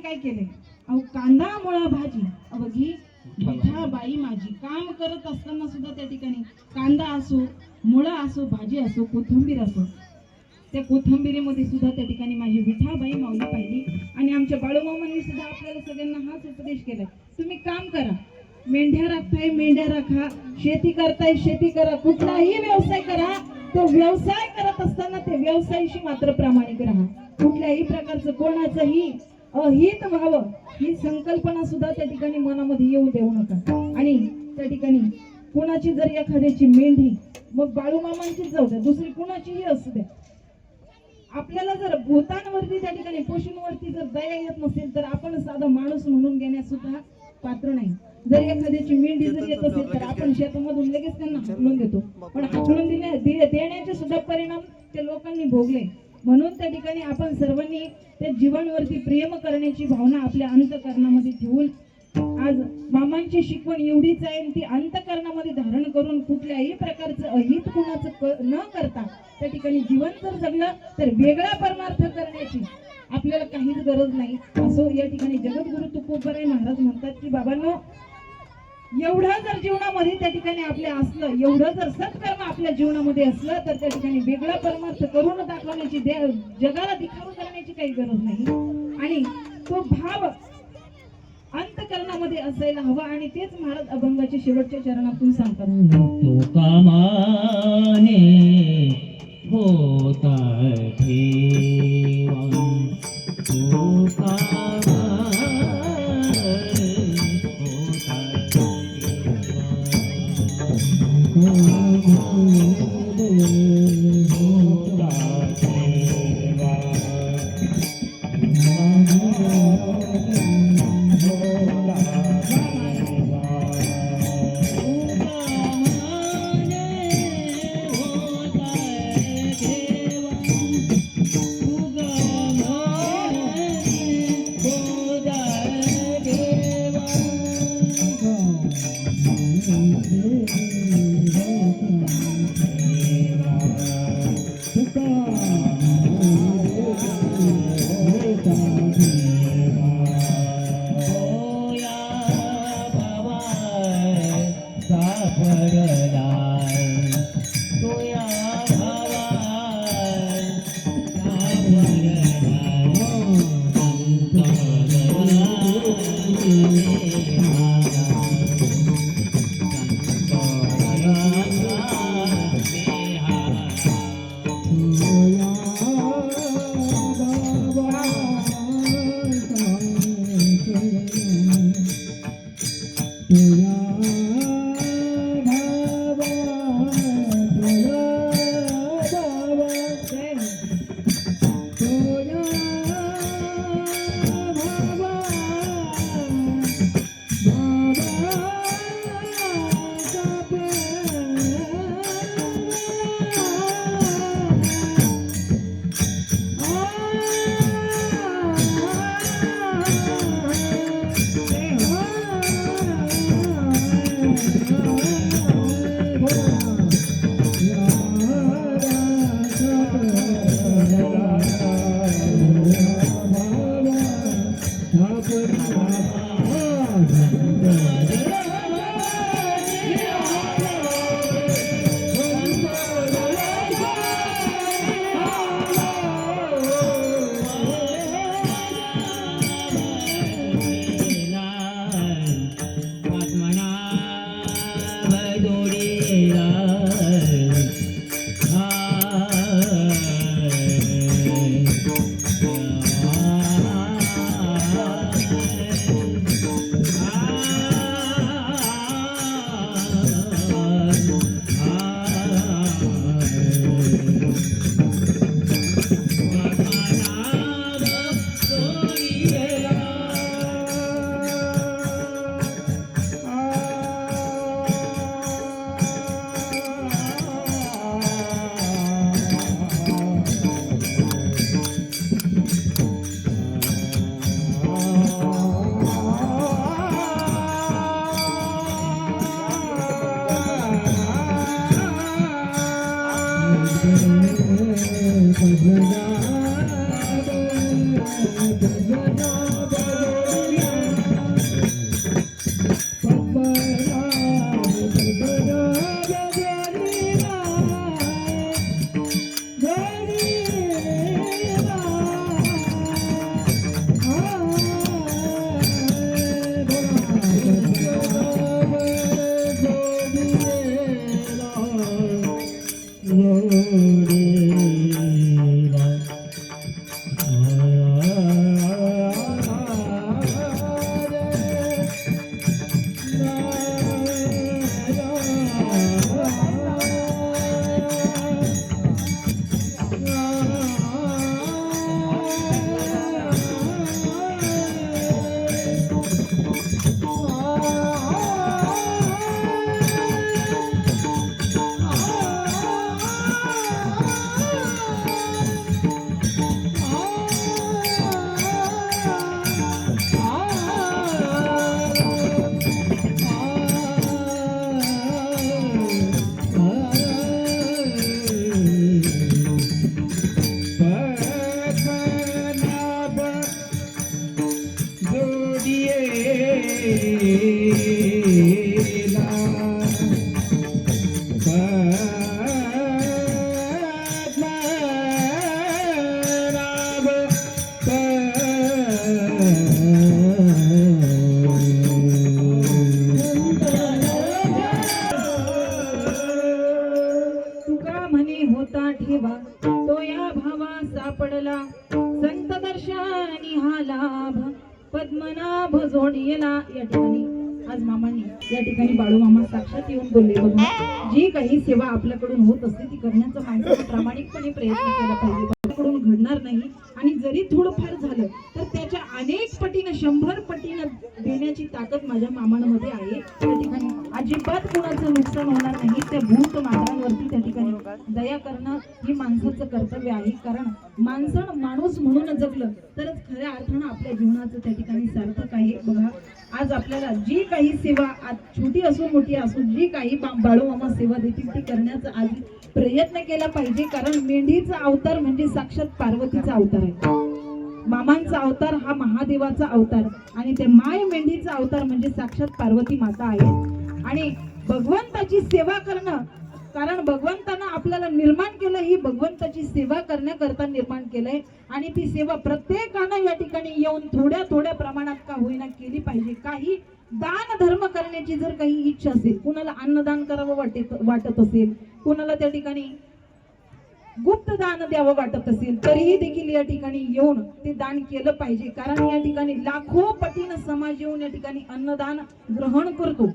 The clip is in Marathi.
काय केले, अहो कांदा मुळा भाजी अवघी विठाबाई माझी. काम करत असताना सुद्धा त्या ठिकाणी कांदा असो, मुळा असो, भाजी असो, कोथिंबीर असो, त्या कोथिंबीरीमध्ये सुद्धा त्या ठिकाणी माझी विठाबाई माऊली पाहिली. आणि आमच्या बाळूमामांनी सुद्धा आपल्याला सगळ्यांना हाच उपदेश केलाय, तुम्ही काम करा, मेंढ्या राखताय मेंढ्या राखा, शेती करताय शेती करा, कुठलाही व्यवसाय करा, तो व्यवसाय करत असताना ते व्यवसायाशी मात्र प्रामाणिक राहा. कुठल्याही प्रकारचं कोणाचंही अहित व्हावं ही संकल्पना सुद्धा त्या ठिकाणी मनामध्ये येऊ देऊ नका. आणि त्या ठिकाणी कुणाची जर एखाद्याची मेंढी, मग बाळूमामांची जाऊ द्या, दुसरी कुणाचीही असू द्या, आपल्याला जर भूतांवरती त्या ठिकाणी पशूंवरती जर दया येत नसेल तर आपण साधा माणूस म्हणून घेण्यास सुद्धा पात्र नाही. जर एखाद्याची मेंढी जर येत असेल तर आपण शेतामधून लगेच त्यांना हाकलून देतो, पण हाकलून देण्याचे सुद्धा परिणाम त्या लोकांनी भोगले. म्हणून त्या ठिकाणी आपण सर्वांनी त्या जीवांवरती प्रेम करण्याची भावना आपल्या अंतःकरणामध्ये ठेवून, आज मामांची शिकवण एवढीच आहे, ती अंतःकरणामध्ये धारण करून कुठल्याही प्रकारचं अहित कुणाचं न करता त्या ठिकाणी जीवन जर जगलं तर वेगळा परमार्थ करण्याची आपल्याला काहीच गरज नाही. असो या ठिकाणी जगद्गुरु तुकोबराय महाराज म्हणतात की बाबांनो, एवढं जर जीवनामध्ये त्या ठिकाणी आपल्या असलं, एवढं जर सत्कर्म आपल्या जीवनामध्ये असलं तर त्या ठिकाणी वेगळा परमार्थ करून दाखवण्याची, जगाला दिखावा करण्याची काही गरज नाही. आणि तो भाव अंतःकरणामध्ये असायला हवा. आणि तेच महाराज अभंगाच्या शेवटच्या चरणातून सांगतात, तो कामाने होता ठेवा, तो कामाने तुका म्हणे होता ठेवा तो या भावा सापडला संत दर्शनी हा लाभ पद्मनाभ जोडियला. या ठिकाणी आज मामांनी या ठिकाणी बाळू मामा साक्षात येऊन बोलले, बघा जी काही सेवा आपल्याकडून होत असते ती करण्याचा माणसाने प्रामाणिकपणे प्रयत्न केला पाहिजे. आपल्याकडून घडणार नाही आणि जरी थोडंफार झालं तर त्याच्या अनेक पटीनं 100 पटीनं देण्याची ताकद माझ्या मामांमध्ये आहे. त्या ठिकाणी अजिबात कोणाचं नुकसान होणार नाही. त्या भूत मात्रांवरती त्या ठिकाणी दया करणं ही माणसाचं कर्तव्य आहे. कारण माणसानं माणूस म्हणून जगलं तरच खऱ्या अर्थानं आपल्या जीवनाचं त्या ठिकाणी सार्थक आहे. बघा आज आपल्याला जी काही सेवा आज छोटी असो मोठी असो जी काही बाळू मामा सेवा देतील ती करण्याचा आज प्रयत्न केला पाहिजे. कारण मेंढीचा अवतार म्हणजे साक्षात पार्वतीचा अवतार आहे. मामांचा अवतार हा महादेवाचा अवतार आणि ते माय मेंढीचा अवतार म्हणजे साक्षात पार्वती माता आहे. आणि भगवंताची सेवा करणं, कारण भगवंतानं आपल्याला निर्माण केलं ही भगवंताची सेवा करण्याकरता निर्माण केलंय आणि ती सेवा प्रत्येकानं या ठिकाणी येऊन थोड्या थोड्या प्रमाणात का होईना केली पाहिजे. काही दान धर्म करण्याची जर काही इच्छा असेल, कुणाला अन्नदान करावं वाटत असेल, कुणाला त्या ठिकाणी गुप्त दान द्यावं वाटत असेल तरीही देखील या ठिकाणी येऊन ते दान केलं पाहिजे. कारण या ठिकाणी लाखो पटीनं समाज येऊन या ठिकाणी अन्नदान ग्रहण करतो.